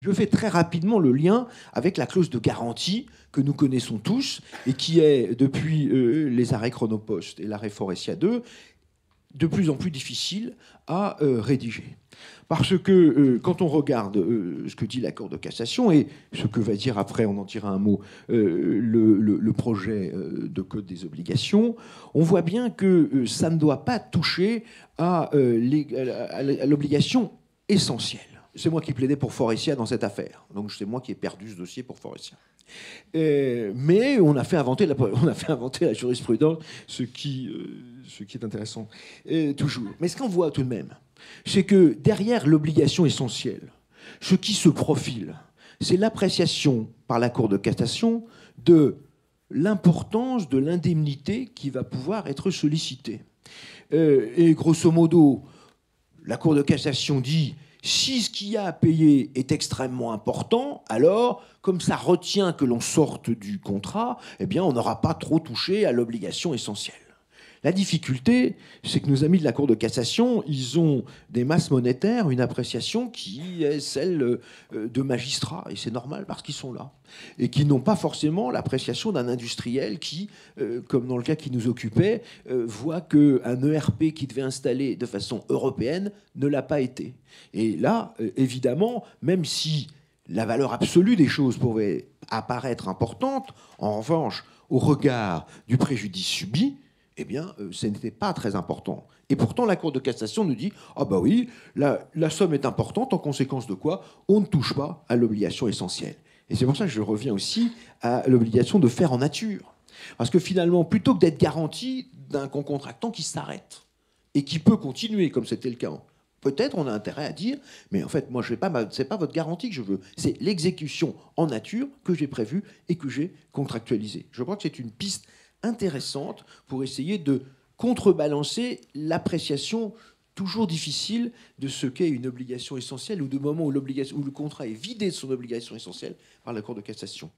Je fais très rapidement le lien avec la clause de garantie que nous connaissons tous et qui est, depuis les arrêts Chronopost et l'arrêt Forestia 2, de plus en plus difficile à rédiger. Parce que quand on regarde ce que dit la Cour de cassation et ce que va dire après, on en tire un mot, le projet de code des obligations, on voit bien que ça ne doit pas toucher à l'obligation essentielle. C'est moi qui plaidais pour Forestia dans cette affaire. Donc c'est moi qui ai perdu ce dossier pour Forestia. Mais on a fait inventer la jurisprudence, ce qui est intéressant toujours. Mais ce qu'on voit tout de même, c'est que derrière l'obligation essentielle, ce qui se profile, c'est l'appréciation par la Cour de cassation de l'importance de l'indemnité qui va pouvoir être sollicitée. Et grosso modo, la Cour de cassation dit: si ce qu'il y a à payer est extrêmement important, alors, comme ça retient que l'on sorte du contrat, eh bien, on n'aura pas trop touché à l'obligation essentielle. La difficulté, c'est que nos amis de la Cour de cassation, ils ont des masses monétaires, une appréciation qui est celle de magistrats, et c'est normal parce qu'ils sont là, et qui n'ont pas forcément l'appréciation d'un industriel qui, comme dans le cas qui nous occupait, voit qu'un ERP qui devait installer de façon européenne ne l'a pas été. Et là, évidemment, même si la valeur absolue des choses pouvait apparaître importante, en revanche, au regard du préjudice subi, eh bien, ce n'était pas très important. Et pourtant, la Cour de cassation nous dit: ah bah oui, la somme est importante, en conséquence de quoi on ne touche pas à l'obligation essentielle. Et c'est pour ça que je reviens aussi à l'obligation de faire en nature. Parce que finalement, plutôt que d'être garanti d'un concontractant qui s'arrête et qui peut continuer, comme c'était le cas, peut-être on a intérêt à dire: mais en fait, moi, c'est pas votre garantie que je veux, c'est l'exécution en nature que j'ai prévue et que j'ai contractualisée. Je crois que c'est une piste intéressante pour essayer de contrebalancer l'appréciation toujours difficile de ce qu'est une obligation essentielle ou de moment où le contrat est vidé de son obligation essentielle par la Cour de cassation.